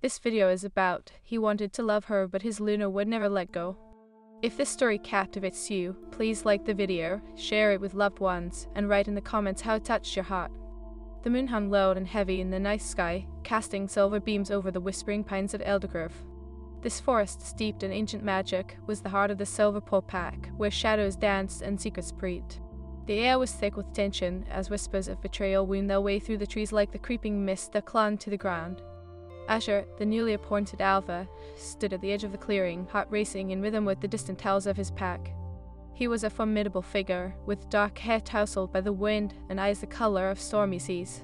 This video is about he wanted to love her but his Luna would never let go. If this story captivates you, please like the video, share it with loved ones, and write in the comments how it touched your heart. The moon hung low and heavy in the night sky, casting silver beams over the whispering pines of Eldergrove. This forest, steeped in ancient magic, was the heart of the Silverpaw Pack, where shadows danced and secrets breathed. The air was thick with tension, as whispers of betrayal wound their way through the trees like the creeping mist that clung to the ground. Asher, the newly appointed alpha, stood at the edge of the clearing, heart racing in rhythm with the distant tales of his pack. He was a formidable figure, with dark hair tousled by the wind and eyes the color of stormy seas.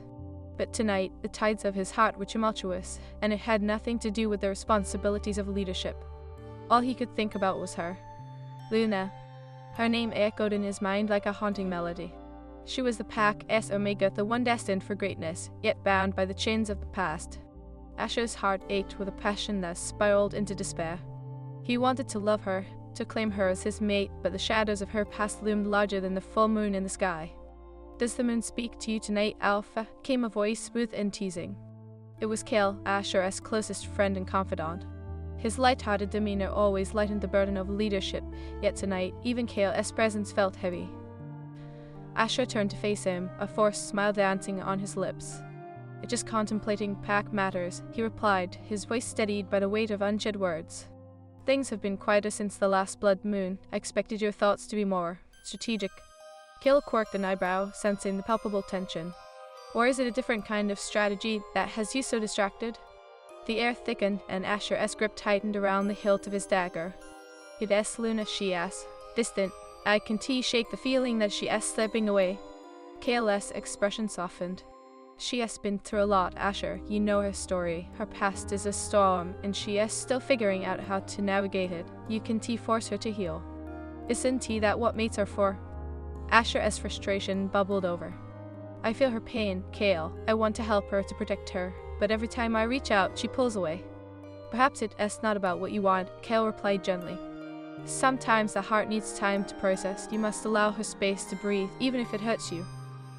But tonight, the tides of his heart were tumultuous, and it had nothing to do with the responsibilities of leadership. All he could think about was her. Luna. Her name echoed in his mind like a haunting melody. She was the Pack's Omega, the one destined for greatness, yet bound by the chains of the past. Asher's heart ached with a passion that spiraled into despair. He wanted to love her, to claim her as his mate, but the shadows of her past loomed larger than the full moon in the sky. "Does the moon speak to you tonight, Alpha?" came a voice smooth and teasing. It was Kale, Asher's closest friend and confidant. His light-hearted demeanor always lightened the burden of leadership, yet tonight, even Kale's presence felt heavy. Asher turned to face him, a forced smile dancing on his lips. "Just contemplating pack matters," he replied, his voice steadied by the weight of unshed words. "Things have been quieter since the last blood moon. I expected your thoughts to be more strategic." Kale quirked an eyebrow, sensing the palpable tension. "Or is it a different kind of strategy that has you so distracted?" The air thickened, and Asher's grip tightened around the hilt of his dagger. "It is Luna," she asked, distant. I can shake the feeling that she is slipping away. Kale's expression softened. "She has been through a lot, Asher. You know her story. Her past is a storm, and she is still figuring out how to navigate it. You can force her to heal. Isn't that what mates are for?" Asher's frustration bubbled over. "I feel her pain, Kale. I want to help her, to protect her. But every time I reach out, she pulls away." "Perhaps it is not about what you want," Kale replied gently. "Sometimes the heart needs time to process. You must allow her space to breathe, even if it hurts you."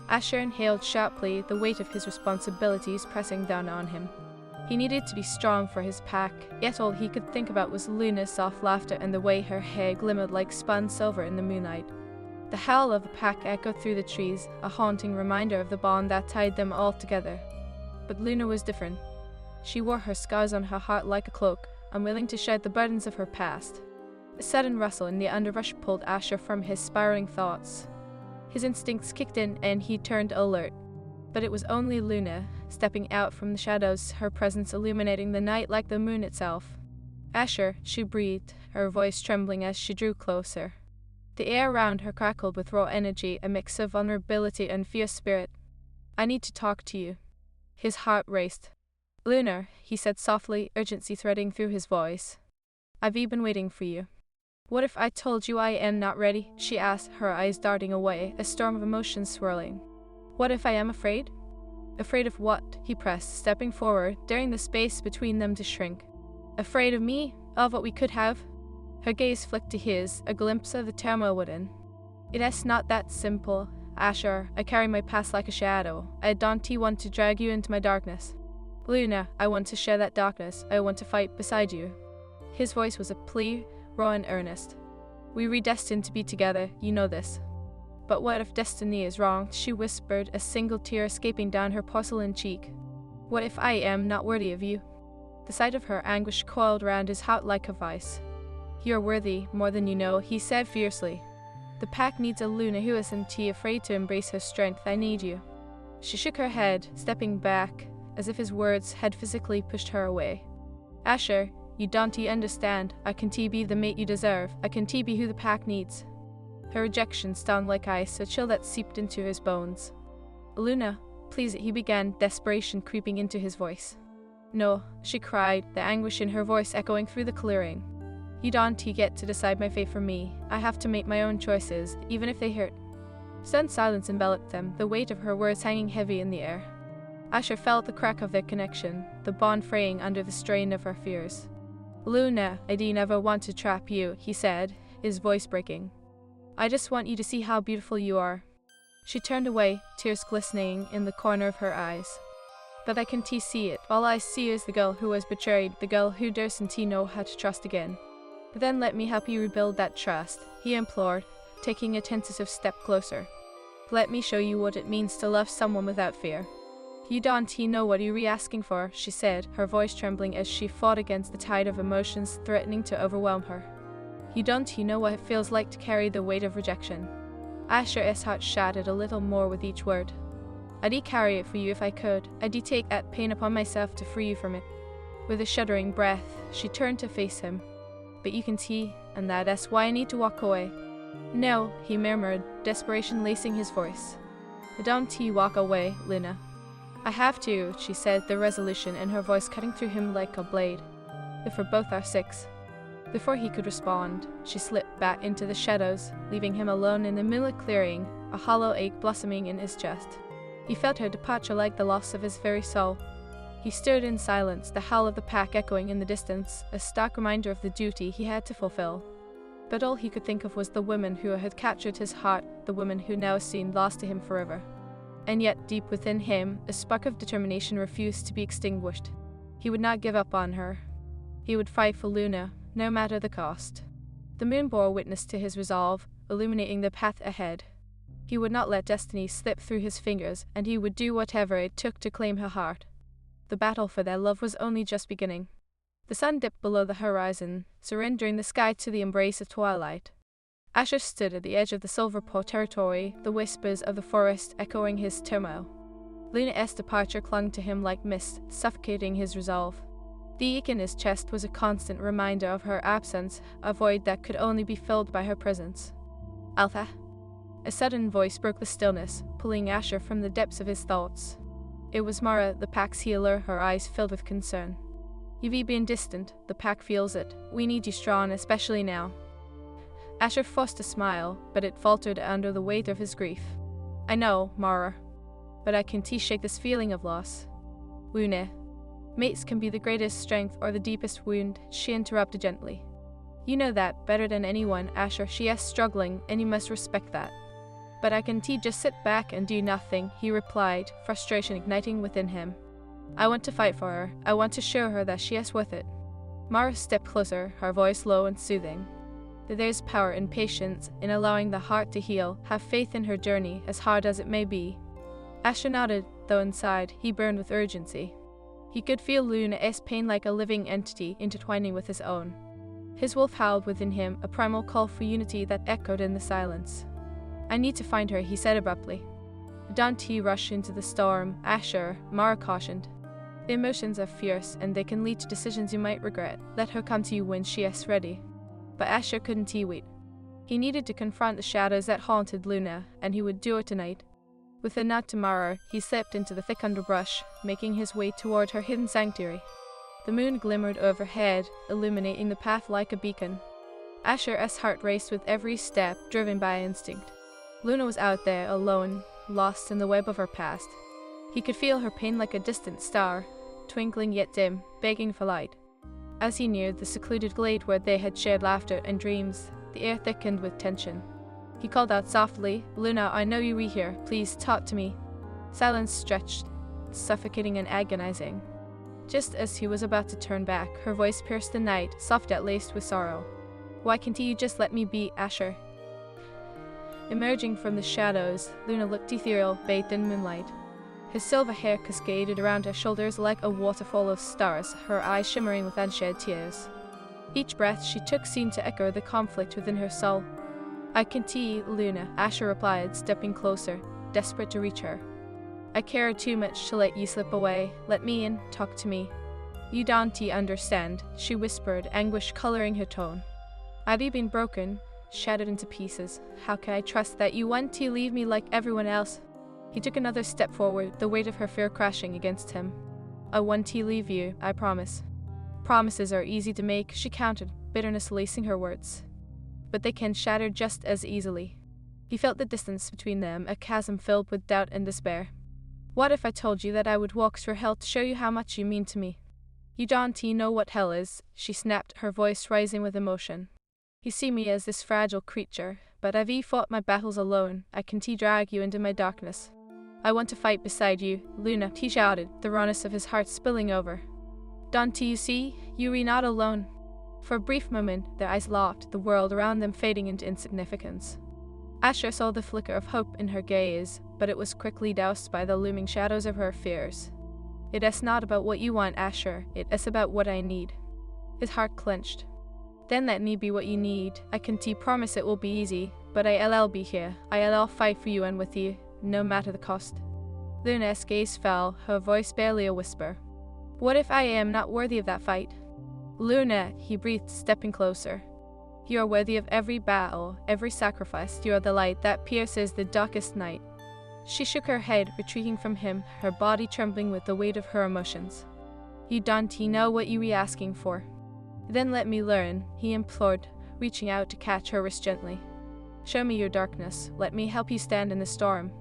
Asher inhaled sharply, the weight of his responsibilities pressing down on him. He needed to be strong for his pack, yet all he could think about was Luna's soft laughter and the way her hair glimmered like spun silver in the moonlight. The howl of the pack echoed through the trees, a haunting reminder of the bond that tied them all together. But Luna was different. She wore her scars on her heart like a cloak, unwilling to shed the burdens of her past. A sudden rustle in the underbrush pulled Asher from his spiraling thoughts. His instincts kicked in and he turned alert. But it was only Luna, stepping out from the shadows, her presence illuminating the night like the moon itself. "Asher," she breathed, her voice trembling as she drew closer. The air around her crackled with raw energy, a mix of vulnerability and fierce spirit. "I need to talk to you." His heart raced. "Luna," he said softly, urgency threading through his voice. "I've been waiting for you." "What if I told you I am not ready?" she asked, her eyes darting away, a storm of emotions swirling. "What if I am afraid?" "Afraid of what?" he pressed, stepping forward, daring the space between them to shrink. "Afraid of me? Of what we could have?" Her gaze flicked to his, a glimpse of the turmoil within. "It is not that simple, Asher. I carry my past like a shadow. I don't want to drag you into my darkness." "Luna, I want to share that darkness. I want to fight beside you." His voice was a plea, raw and earnest. "We were destined to be together, you know this." "But what if destiny is wrong?" she whispered, a single tear escaping down her porcelain cheek. "What if I am not worthy of you?" The sight of her anguish coiled around his heart like a vice. "You are worthy, more than you know," he said fiercely. "The pack needs a Luna who isn't afraid to embrace her strength. I need you." She shook her head, stepping back, as if his words had physically pushed her away. "Asher, you don't understand. I can be the mate you deserve. I can be who the pack needs." Her rejection stung like ice, a chill that seeped into his bones. "Luna, please," he began, desperation creeping into his voice. "No," she cried, the anguish in her voice echoing through the clearing. "You don't get to decide my fate for me. I have to make my own choices, even if they hurt." Stunned silence enveloped them, the weight of her words hanging heavy in the air. Asher felt the crack of their connection, the bond fraying under the strain of her fears. "Luna, I do never want to trap you," he said, his voice breaking. "I just want you to see how beautiful you are." She turned away, tears glistening in the corner of her eyes. But I can't see it. All I see is the girl who was betrayed, the girl who doesn't know how to trust again. Then let me help you rebuild that trust, he implored, taking a tentative step closer. Let me show you what it means to love someone without fear. You don't know what you're asking for, she said, her voice trembling as she fought against the tide of emotions threatening to overwhelm her. You don't know what it feels like to carry the weight of rejection. Asher's heart shattered a little more with each word. I'd carry it for you if I could. I'd take that pain upon myself to free you from it. With a shuddering breath, she turned to face him. But you can see, and that's why I need to walk away. No, he murmured, desperation lacing his voice. Don't walk away, Luna. I have to, she said, the resolution in her voice cutting through him like a blade. If we're both our sakes. Before he could respond, she slipped back into the shadows, leaving him alone in the moonlit clearing, a hollow ache blossoming in his chest. He felt her departure like the loss of his very soul. He stood in silence, the howl of the pack echoing in the distance, a stark reminder of the duty he had to fulfill. But all he could think of was the woman who had captured his heart, the woman who now seemed lost to him forever. And yet, deep within him, a spark of determination refused to be extinguished. He would not give up on her. He would fight for Luna, no matter the cost. The moon bore witness to his resolve, illuminating the path ahead. He would not let destiny slip through his fingers, and he would do whatever it took to claim her heart. The battle for their love was only just beginning. The sun dipped below the horizon, surrendering the sky to the embrace of twilight. Asher stood at the edge of the Silverpaw territory, the whispers of the forest echoing his turmoil. Luna's departure clung to him like mist, suffocating his resolve. The ache in his chest was a constant reminder of her absence, a void that could only be filled by her presence. Alpha. A sudden voice broke the stillness, pulling Asher from the depths of his thoughts. It was Mara, the pack's healer, her eyes filled with concern. You've been distant, the pack feels it. We need you strong, especially now. Asher forced a smile, but it faltered under the weight of his grief. I know, Mara, but I can't shake this feeling of loss. Luna. Mates can be the greatest strength or the deepest wound, she interrupted gently. You know that better than anyone, Asher. She is struggling, and you must respect that. But I can't just sit back and do nothing, he replied, frustration igniting within him. I want to fight for her. I want to show her that she is worth it. Mara stepped closer, her voice low and soothing. There's power in patience, in allowing the heart to heal. Have faith in her journey, as hard as it may be. Asher nodded, though inside, he burned with urgency. He could feel Luna's pain like a living entity intertwining with his own. His wolf howled within him, a primal call for unity that echoed in the silence. I need to find her, he said abruptly. Don't rush into the storm, Asher, Mara cautioned. The emotions are fierce, and they can lead to decisions you might regret. Let her come to you when she is ready. But Asher couldn't wait. He needed to confront the shadows that haunted Luna, and he would do it tonight. With a nod to Mara, he slipped into the thick underbrush, making his way toward her hidden sanctuary. The moon glimmered overhead, illuminating the path like a beacon. Asher's heart raced with every step, driven by instinct. Luna was out there, alone, lost in the web of her past. He could feel her pain like a distant star, twinkling yet dim, begging for light. As he neared the secluded glade where they had shared laughter and dreams, the air thickened with tension. He called out softly, Luna, I know you're here. Please talk to me. Silence stretched, suffocating and agonizing. Just as he was about to turn back, her voice pierced the night, soft yet laced with sorrow. Why can't you just let me be, Asher? Emerging from the shadows, Luna looked ethereal, bathed in moonlight. His silver hair cascaded around her shoulders like a waterfall of stars, her eyes shimmering with unshed tears. Each breath she took seemed to echo the conflict within her soul. I can see, Luna, Asher replied, stepping closer, desperate to reach her. I care too much to let you slip away. Let me in, talk to me. You don't understand, she whispered, anguish coloring her tone. I've been broken, shattered into pieces. How can I trust that you want to leave me like everyone else? He took another step forward, the weight of her fear crashing against him. I want to leave you, I promise. Promises are easy to make, she countered, bitterness lacing her words. But they can shatter just as easily. He felt the distance between them, a chasm filled with doubt and despair. What if I told you that I would walk through hell to show you how much you mean to me? You don't know what hell is, she snapped, her voice rising with emotion. You see me as this fragile creature, but I've fought my battles alone. I can drag you into my darkness. I want to fight beside you, Luna, he shouted, the rawness of his heart spilling over. Don't you see? You're not alone. For a brief moment, their eyes locked, the world around them fading into insignificance. Asher saw the flicker of hope in her gaze, but it was quickly doused by the looming shadows of her fears. It is not about what you want, Asher. It is about what I need. His heart clenched. Then let me be what you need. I can promise it will be easy, but I'll be here. I'll fight for you and with you, no matter the cost. Luna's gaze fell, her voice barely a whisper. What if I am not worthy of that fight? Luna, he breathed, stepping closer. You are worthy of every battle, every sacrifice. You are the light that pierces the darkest night. She shook her head, retreating from him, her body trembling with the weight of her emotions. You don't know what you are asking for. Then let me learn, he implored, reaching out to catch her wrist gently. Show me your darkness. Let me help you stand in the storm.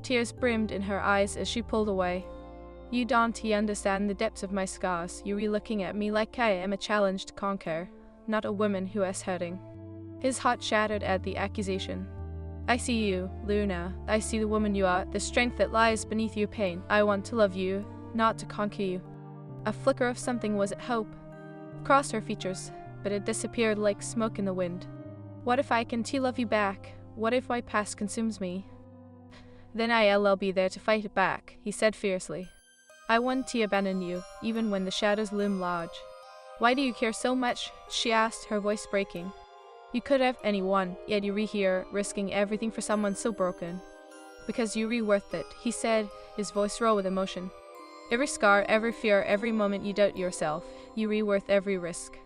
Tears brimmed in her eyes as she pulled away. You don't understand the depths of my scars. You're looking at me like I am a challenge to conquer, not a woman who is hurting. His heart shattered at the accusation. I see you, Luna. I see the woman you are, the strength that lies beneath your pain. I want to love you, not to conquer you. A flicker of something was it hope? Crossed her features, but it disappeared like smoke in the wind. What if I can love you back? What if my past consumes me? Then I'll be there to fight it back, he said fiercely. I want to abandon you, even when the shadows loom large. Why do you care so much? She asked, her voice breaking. You could have anyone, yet you're here, risking everything for someone so broken. Because you're worth it, he said, his voice raw with emotion. Every scar, every fear, every moment you doubt yourself, you're worth every risk.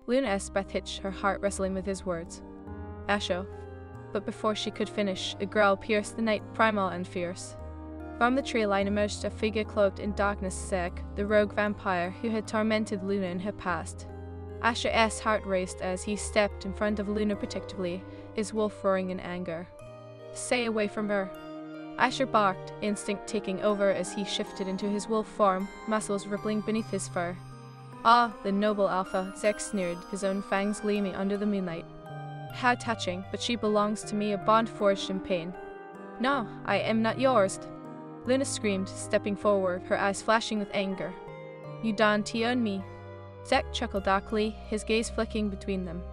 Luna's breath hitched, her heart wrestling with his words. Asho. But before she could finish, a growl pierced the night, primal and fierce. From the tree line emerged a figure cloaked in darkness, Zek, the rogue vampire who had tormented Luna in her past. Asher's heart raced as he stepped in front of Luna protectively, his wolf roaring in anger. Stay away from her. Asher barked, instinct taking over as he shifted into his wolf form, muscles rippling beneath his fur. Ah, the noble alpha, Zek sneered, his own fangs gleaming under the moonlight. How touching, but she belongs to me, a bond forged in pain. No, I am not yours. Luna screamed, stepping forward, her eyes flashing with anger. You don't own me. Zek chuckled darkly, his gaze flicking between them.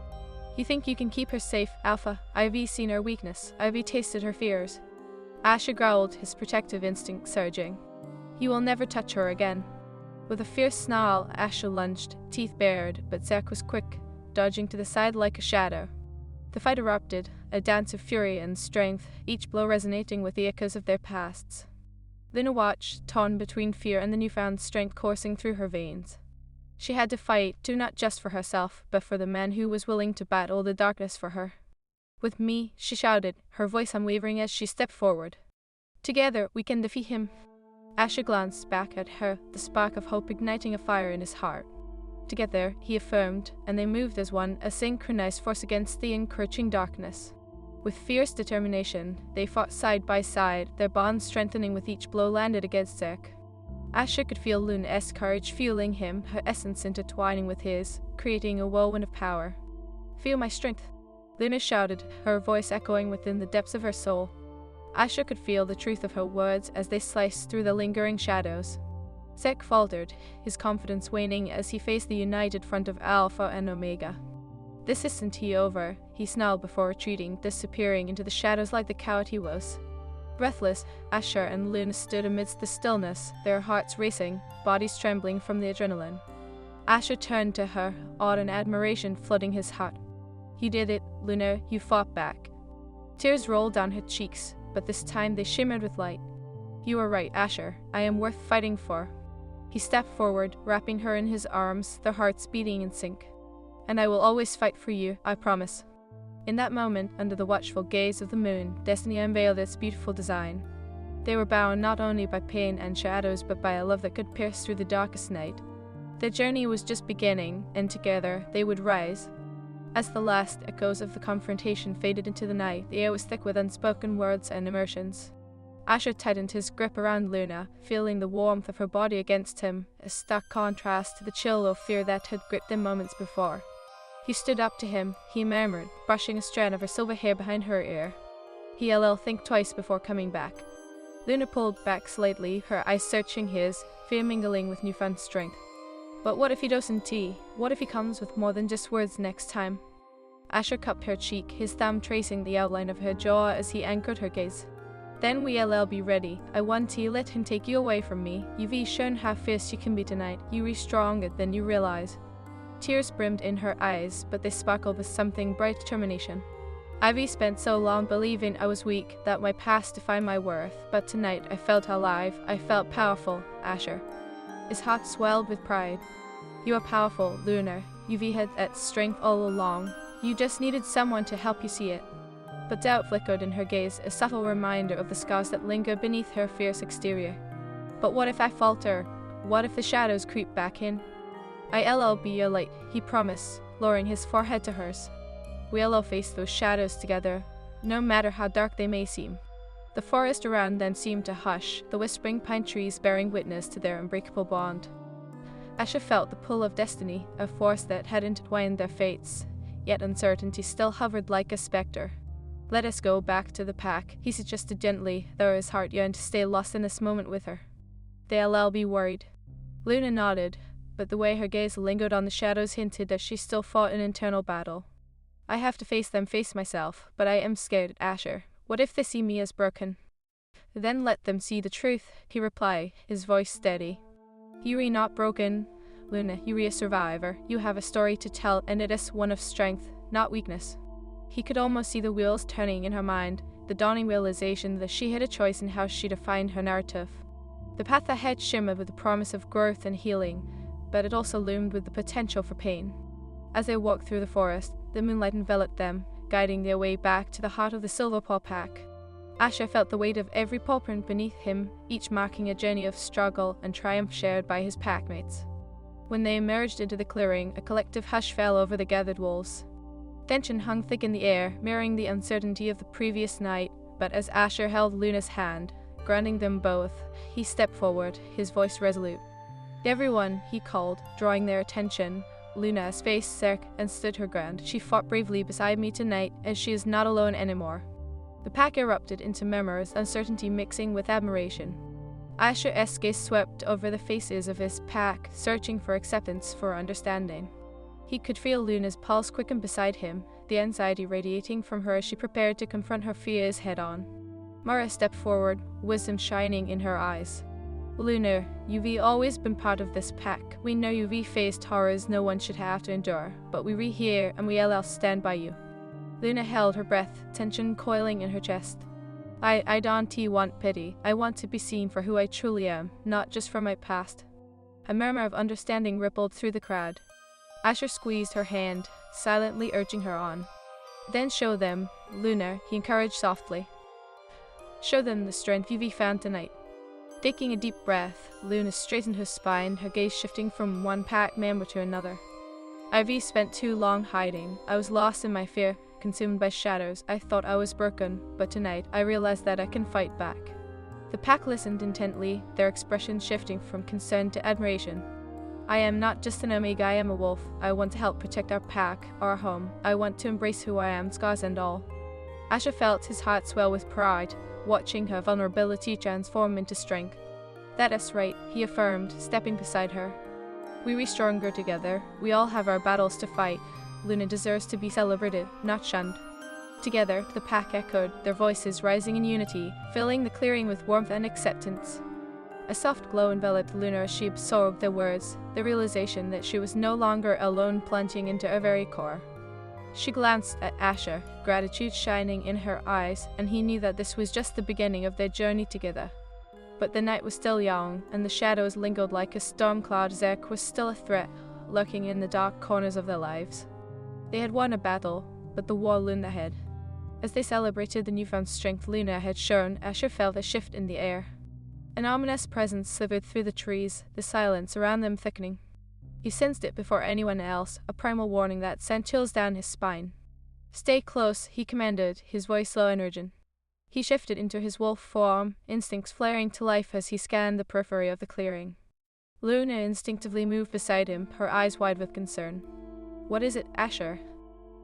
You think you can keep her safe, Alpha? I've seen her weakness. I've tasted her fears. Asher growled, his protective instinct surging. You will never touch her again. With a fierce snarl, Asher lunged, teeth bared, but Zek was quick, dodging to the side like a shadow. The fight erupted, a dance of fury and strength, each blow resonating with the echoes of their pasts. Luna watched, torn between fear and the newfound strength coursing through her veins. She had to fight, not just for herself, but for the man who was willing to battle the darkness for her. With me, she shouted, her voice unwavering as she stepped forward. Together, we can defeat him. Asher glanced back at her, the spark of hope igniting a fire in his heart. Together, he affirmed, and they moved as one, a synchronized force against the encroaching darkness. With fierce determination, they fought side by side, their bond strengthening with each blow landed against Zek. Asher could feel Luna's courage fueling him, her essence intertwining with his, creating a whirlwind of power. Feel my strength, Luna shouted, her voice echoing within the depths of her soul. Asher could feel the truth of her words as they sliced through the lingering shadows. Zek faltered, his confidence waning as he faced the united front of Alpha and Omega. This isn't over, he snarled before retreating, disappearing into the shadows like the coward he was. Breathless, Asher and Luna stood amidst the stillness, their hearts racing, bodies trembling from the adrenaline. Asher turned to her, awe and admiration flooding his heart. You did it, Luna, you fought back. Tears rolled down her cheeks, but this time they shimmered with light. You are right, Asher, I am worth fighting for. He stepped forward, wrapping her in his arms, their hearts beating in sync. And I will always fight for you, I promise. In that moment, under the watchful gaze of the moon, destiny unveiled its beautiful design. They were bound not only by pain and shadows, but by a love that could pierce through the darkest night. Their journey was just beginning, and together they would rise. As the last echoes of the confrontation faded into the night, the air was thick with unspoken words and emotions. Asher tightened his grip around Luna, feeling the warmth of her body against him, a stark contrast to the chill of fear that had gripped them moments before. He stood up to him, he murmured, brushing a strand of her silver hair behind her ear. He'll think twice before coming back. Luna pulled back slightly, her eyes searching his, fear mingling with newfound strength. But what if he doesn't tea? What if he comes with more than just words next time? Asher cupped her cheek, his thumb tracing the outline of her jaw as he anchored her gaze. Then we'll be ready. I want to let him take you away from me. You've shown how fierce you can be tonight. You're stronger than you realize. Tears brimmed in her eyes, but they sparkled with something bright determination. I've spent so long believing I was weak, that my past defined my worth, but tonight I felt alive, I felt powerful, Asher. His heart swelled with pride. You are powerful, Luna. You've had that strength all along. You just needed someone to help you see it. But doubt flickered in her gaze, a subtle reminder of the scars that linger beneath her fierce exterior. But what if I falter? What if the shadows creep back in? I'll be your light, he promised, lowering his forehead to hers. We'll all face those shadows together, no matter how dark they may seem. The forest around then seemed to hush, the whispering pine trees bearing witness to their unbreakable bond. Asher felt the pull of destiny, a force that had intertwined their fates, yet uncertainty still hovered like a spectre. Let us go back to the pack, he suggested gently, though his heart yearned to stay lost in this moment with her. They'll all be worried. Luna nodded, but the way her gaze lingered on the shadows hinted that she still fought an internal battle. I have to face myself, but I am scared, Asher. What if they see me as broken? Then let them see the truth, he replied, his voice steady. You're not broken, Luna, you're a survivor. You have a story to tell, and it is one of strength, not weakness. He could almost see the wheels turning in her mind, the dawning realization that she had a choice in how she defined her narrative. The path ahead shimmered with the promise of growth and healing, but it also loomed with the potential for pain. As they walked through the forest, the moonlight enveloped them, guiding their way back to the heart of the Silverpaw pack. Asher felt the weight of every paw print beneath him, each marking a journey of struggle and triumph shared by his packmates. When they emerged into the clearing, a collective hush fell over the gathered wolves. Tension hung thick in the air, mirroring the uncertainty of the previous night, but as Asher held Luna's hand, grounding them both, he stepped forward, his voice resolute. Everyone, he called, drawing their attention. Luna's face sank and stood her ground. She fought bravely beside me tonight, and she is not alone anymore. The pack erupted into murmurs, uncertainty mixing with admiration. Asher's gaze swept over the faces of his pack, searching for acceptance, for understanding. He could feel Luna's pulse quicken beside him, the anxiety radiating from her as she prepared to confront her fears head-on. Mara stepped forward, wisdom shining in her eyes. Luna, you've always been part of this pack. We know you've faced horrors no one should have to endure, but we're here and we'll stand by you. Luna held her breath, tension coiling in her chest. I don't want pity. I want to be seen for who I truly am, not just for my past. A murmur of understanding rippled through the crowd. Asher squeezed her hand, silently urging her on. Then show them, Luna, he encouraged softly. Show them the strength you've found tonight. Taking a deep breath, Luna straightened her spine, her gaze shifting from one pack member to another. I've spent too long hiding. I was lost in my fear, consumed by shadows. I thought I was broken, but tonight I realized that I can fight back. The pack listened intently, their expressions shifting from concern to admiration. I am not just an omega, I am a wolf. I want to help protect our pack, our home. I want to embrace who I am, scars and all. Asher felt his heart swell with pride, watching her vulnerability transform into strength. That is right, he affirmed, stepping beside her. We're stronger together. We all have our battles to fight. Luna deserves to be celebrated, not shunned. Together, the pack echoed, their voices rising in unity, filling the clearing with warmth and acceptance. A soft glow enveloped Luna as she absorbed their words, the realization that she was no longer alone plunging into her very core. She glanced at Asher, gratitude shining in her eyes, and he knew that this was just the beginning of their journey together. But the night was still young, and the shadows lingered like a storm cloud. Zerk was still a threat, lurking in the dark corners of their lives. They had won a battle, but the war loomed ahead. As they celebrated the newfound strength Luna had shown, Asher felt a shift in the air. An ominous presence slithered through the trees, the silence around them thickening. He sensed it before anyone else, a primal warning that sent chills down his spine. Stay close, he commanded, his voice low and urgent. He shifted into his wolf form, instincts flaring to life as he scanned the periphery of the clearing. Luna instinctively moved beside him, her eyes wide with concern. What is it, Asher?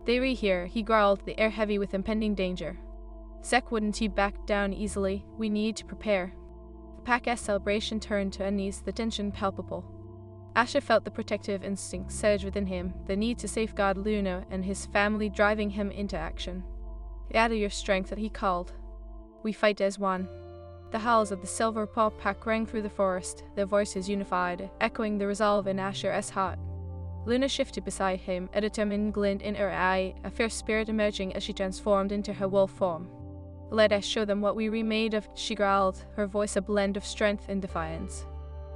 They were here, he growled, the air heavy with impending danger. Zek wouldn't back down easily. We need to prepare. The pack's celebration turned to unease, the tension palpable. Asher felt the protective instinct surge within him, the need to safeguard Luna and his family driving him into action. "Gather your strength," he called. "We fight as one." The howls of the Silver Paw pack rang through the forest, their voices unified, echoing the resolve in Asher's heart. Luna shifted beside him, a determined glint in her eye, a fierce spirit emerging as she transformed into her wolf form. "Let us show them what we're made of," she growled, her voice a blend of strength and defiance.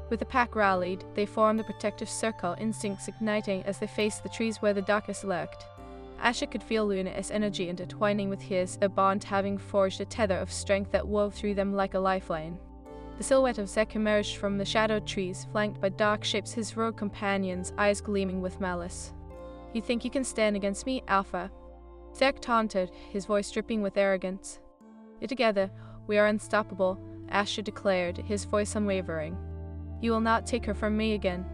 With the pack rallied, they formed a protective circle, instincts igniting as they faced the trees where the darkness lurked. Asher could feel Luna's energy intertwining with his, a bond having forged a tether of strength that wove through them like a lifeline. The silhouette of Zek emerged from the shadowed trees, flanked by dark shapes, his rogue companions, eyes gleaming with malice. "You think you can stand against me, Alpha?" Zek taunted, his voice dripping with arrogance. "Together, we are unstoppable," Asher declared, his voice unwavering. "You will not take her from me again."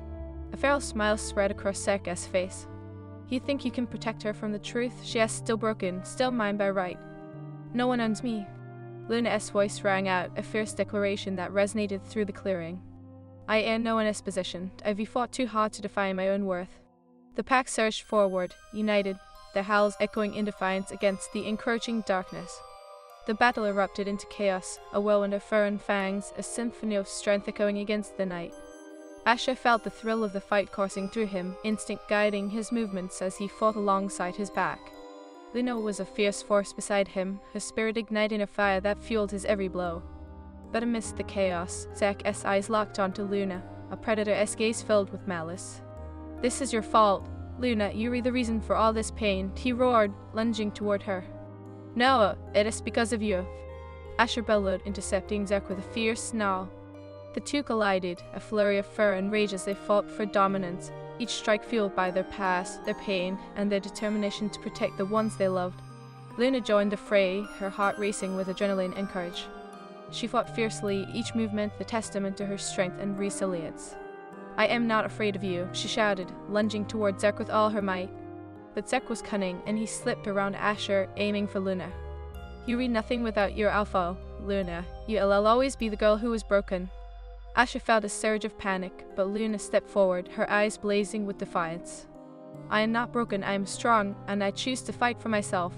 A feral smile spread across Zek's face. "You think you can protect her from the truth? She is still broken, still mine by right. No one owns me." Luna's voice rang out, a fierce declaration that resonated through the clearing. "I am no one's position. I've fought too hard to define my own worth." The pack surged forward, united, their howls echoing in defiance against the encroaching darkness. The battle erupted into chaos, a whirlwind of fur and fangs, a symphony of strength echoing against the night. Asher felt the thrill of the fight coursing through him, instinct guiding his movements as he fought alongside his pack. Luna was a fierce force beside him, her spirit igniting a fire that fueled his every blow. But amidst the chaos, Zek's eyes locked onto Luna, a predator's gaze filled with malice. "This is your fault, Luna, you're the reason for all this pain," he roared, lunging toward her. "No, it is because of you," Asher bellowed, intercepting Zek with a fierce snarl. The two collided, a flurry of fur and rage as they fought for dominance, each strike fueled by their past, their pain, and their determination to protect the ones they loved. Luna joined the fray, her heart racing with adrenaline and courage. She fought fiercely, each movement the testament to her strength and resilience. "I am not afraid of you," she shouted, lunging toward Zek with all her might. But Zek was cunning, and he slipped around Asher, aiming for Luna. "You read nothing without your alpha, Luna. You'll always be the girl who was broken." Asher felt a surge of panic, but Luna stepped forward, her eyes blazing with defiance. "I am not broken, I am strong, and I choose to fight for myself."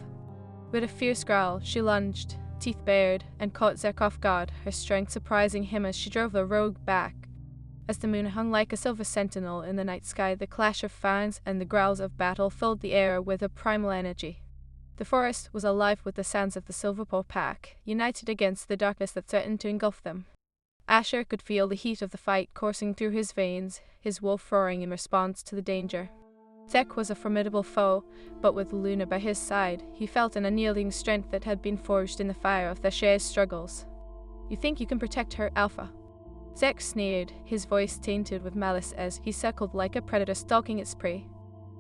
With a fierce growl, she lunged, teeth bared, and caught Zek off guard, her strength surprising him as she drove the rogue back. As the moon hung like a silver sentinel in the night sky, the clash of fangs and the growls of battle filled the air with a primal energy. The forest was alive with the sounds of the Silverpaw pack, united against the darkness that threatened to engulf them. Asher could feel the heat of the fight coursing through his veins, his wolf roaring in response to the danger. Zek was a formidable foe, but with Luna by his side, he felt an unyielding strength that had been forged in the fire of their shared struggles. "You think you can protect her, Alpha?" Zek sneered, his voice tainted with malice as he circled like a predator stalking its prey.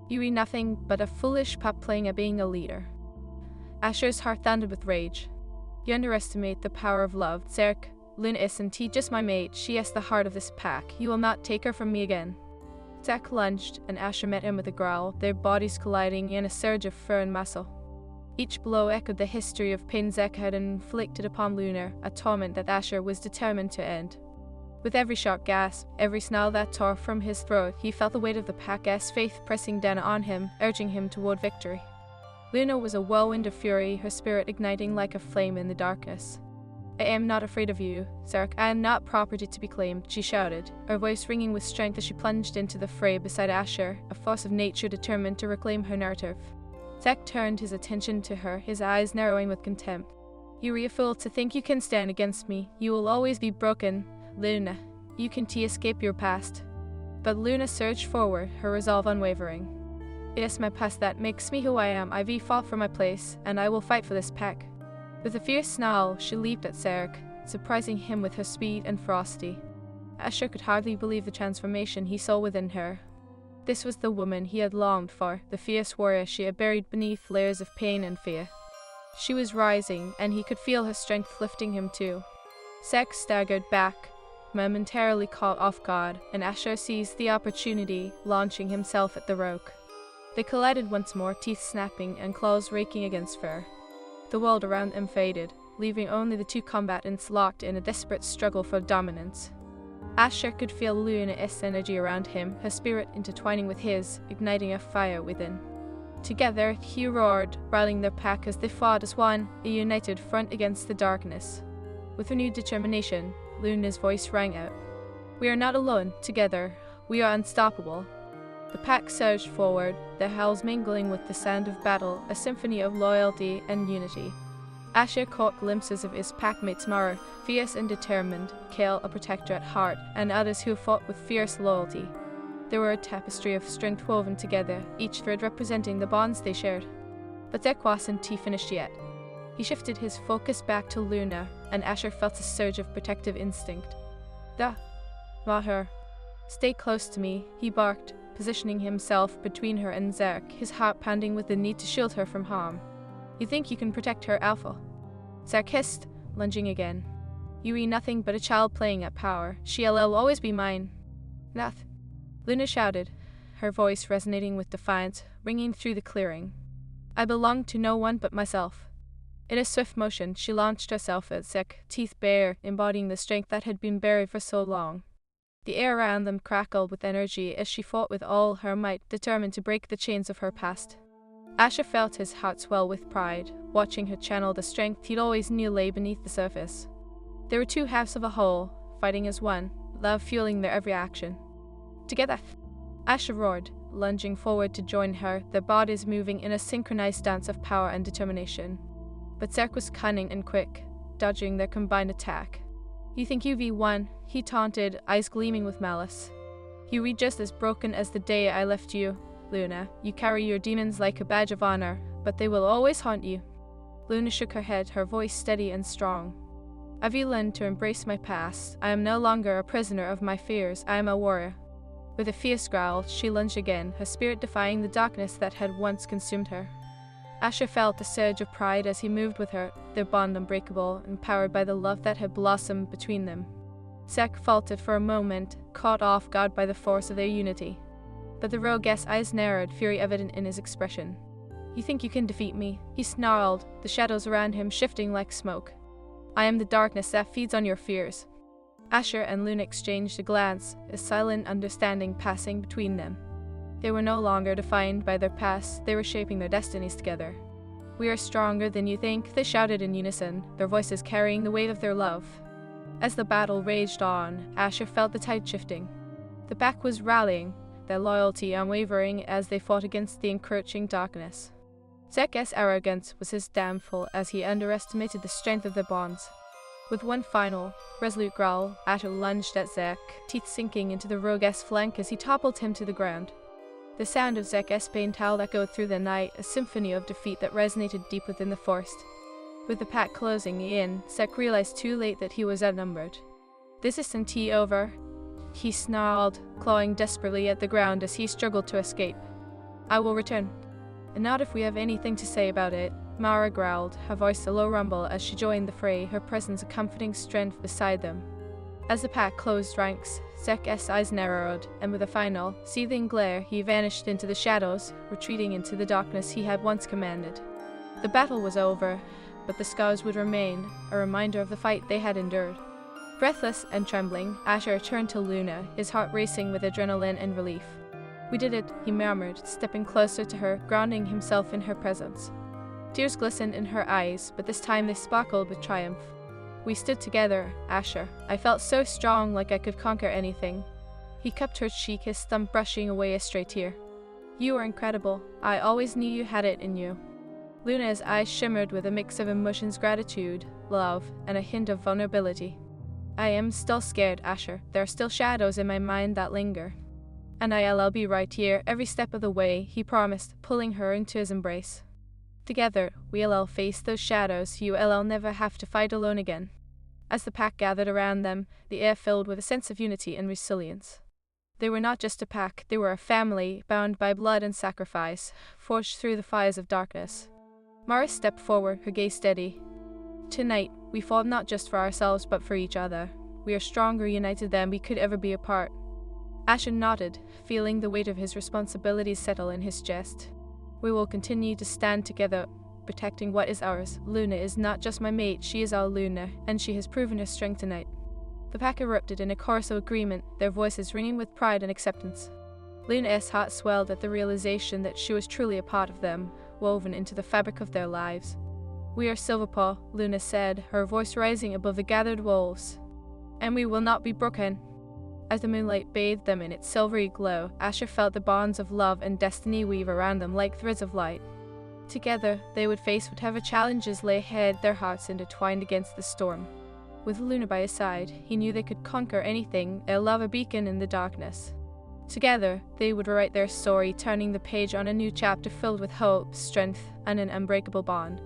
"You are nothing but a foolish pup playing at being a leader." Asher's heart thundered with rage. "You underestimate the power of love, Zek. Luna isn't just my mate, she is the heart of this pack. You will not take her from me again." Zek lunged, and Asher met him with a growl, their bodies colliding in a surge of fur and muscle. Each blow echoed the history of pain Zek had inflicted upon Luna, a torment that Asher was determined to end. With every sharp gasp, every snarl that tore from his throat, he felt the weight of the pack's faith pressing down on him, urging him toward victory. Luna was a whirlwind of fury, her spirit igniting like a flame in the darkness. "I am not afraid of you, Zek. I am not property to be claimed," she shouted, her voice ringing with strength as she plunged into the fray beside Asher, a force of nature determined to reclaim her narrative. Zek turned his attention to her, his eyes narrowing with contempt. "You are a fool to think you can stand against me. You will always be broken, Luna. You can't escape your past." But Luna surged forward, her resolve unwavering. "It is my past that makes me who I am. I've fought for my place, and I will fight for this pack." With a fierce snarl, she leaped at Zek, surprising him with her speed and ferocity. Asher could hardly believe the transformation he saw within her. This was the woman he had longed for, the fierce warrior she had buried beneath layers of pain and fear. She was rising, and he could feel her strength lifting him too. Zek staggered back, momentarily caught off guard, and Asher seized the opportunity, launching himself at the rogue. They collided once more, teeth snapping and claws raking against fur. The world around them faded, leaving only the two combatants locked in a desperate struggle for dominance. Asher could feel Luna's energy around him, her spirit intertwining with his, igniting a fire within. Together, he roared, rallying their pack as they fought as one, a united front against the darkness. With renewed determination, Luna's voice rang out. "We are not alone, together. We are unstoppable." The pack surged forward, their howls mingling with the sound of battle, a symphony of loyalty and unity. Asher caught glimpses of his packmates Mara, fierce and determined, Kale, a protector at heart, and others who fought with fierce loyalty. They were a tapestry of strength woven together, each thread representing the bonds they shared. But Zek wasn't finished yet. He shifted his focus back to Luna, and Asher felt a surge of protective instinct. Not her. "Stay close to me," he barked, positioning himself between her and Zek, his heart pounding with the need to shield her from harm. "You think you can protect her, Alpha?" Zek hissed, lunging again. "You are nothing but a child playing at power. She'll always be mine." "Nath," Luna shouted, her voice resonating with defiance, ringing through the clearing. "I belong to no one but myself." In a swift motion, she launched herself at Zek, teeth bare, embodying the strength that had been buried for so long. The air around them crackled with energy as she fought with all her might, determined to break the chains of her past. Asher felt his heart swell with pride, watching her channel the strength he'd always knew lay beneath the surface. They were two halves of a whole, fighting as one, love fueling their every action. "Together!" Asher roared, lunging forward to join her, their bodies moving in a synchronized dance of power and determination. But Zerk was cunning and quick, dodging their combined attack. "You think you've won?" he taunted, eyes gleaming with malice. "You read just as broken as the day I left you, Luna. You carry your demons like a badge of honor, but they will always haunt you." Luna shook her head, her voice steady and strong. "I've learned to embrace my past. I am no longer a prisoner of my fears. I am a warrior." With a fierce growl, she lunged again, her spirit defying the darkness that had once consumed her. Asher felt a surge of pride as he moved with her, their bond unbreakable, empowered by the love that had blossomed between them. Zek faltered for a moment, caught off guard by the force of their unity. But the rogue's eyes narrowed, fury evident in his expression. "You think you can defeat me?" he snarled, the shadows around him shifting like smoke. "I am the darkness that feeds on your fears." Asher and Luna exchanged a glance, a silent understanding passing between them. They were no longer defined by their past, they were shaping their destinies together. "We are stronger than you think," they shouted in unison, their voices carrying the weight of their love. As the battle raged on, Asher felt the tide shifting. The pack was rallying, their loyalty unwavering as they fought against the encroaching darkness. Zek's arrogance was his downfall as he underestimated the strength of their bonds. With one final, resolute growl, Asher lunged at Zek, teeth sinking into the rogue's flank as he toppled him to the ground. The sound of Zek's pain howl echoed through the night, a symphony of defeat that resonated deep within the forest. With the pack closing in, Zek realized too late that he was outnumbered. "This isn't over," he snarled, clawing desperately at the ground as he struggled to escape. "I will return." "And not if we have anything to say about it," Mara growled, her voice a low rumble as she joined the fray, her presence a comforting strength beside them. As the pack closed ranks, Zek's eyes narrowed, and with a final, seething glare, he vanished into the shadows, retreating into the darkness he had once commanded. The battle was over, but the scars would remain, a reminder of the fight they had endured. Breathless and trembling, Asher turned to Luna, his heart racing with adrenaline and relief. "We did it," he murmured, stepping closer to her, grounding himself in her presence. Tears glistened in her eyes, but this time they sparkled with triumph. "We stood together, Asher. I felt so strong, like I could conquer anything." He cupped her cheek, his thumb brushing away a stray tear. "You are incredible. I always knew you had it in you." Luna's eyes shimmered with a mix of emotions, gratitude, love, and a hint of vulnerability. "I am still scared, Asher. There are still shadows in my mind that linger." "And I'll be right here, every step of the way," he promised, pulling her into his embrace. "Together, we'll face those shadows. You'll never have to fight alone again." As the pack gathered around them, the air filled with a sense of unity and resilience. They were not just a pack, they were a family, bound by blood and sacrifice, forged through the fires of darkness. Mara stepped forward, her gaze steady. "Tonight, we fought not just for ourselves but for each other. We are stronger united than we could ever be apart." Asher nodded, feeling the weight of his responsibilities settle in his chest. "We will continue to stand together, protecting what is ours. Luna is not just my mate, she is our Luna, and she has proven her strength tonight. The pack erupted in a chorus of agreement, their voices ringing with pride and acceptance. Luna's heart swelled at the realization that she was truly a part of them, woven into the fabric of their lives. "We are Silverpaw," Luna said, her voice rising above the gathered wolves. "And we will not be broken." As the moonlight bathed them in its silvery glow, Asher felt the bonds of love and destiny weave around them like threads of light. Together, they would face whatever challenges lay ahead, their hearts intertwined against the storm. With Luna by his side, he knew they could conquer anything, their love a beacon in the darkness. Together, they would write their story, turning the page on a new chapter filled with hope, strength, and an unbreakable bond.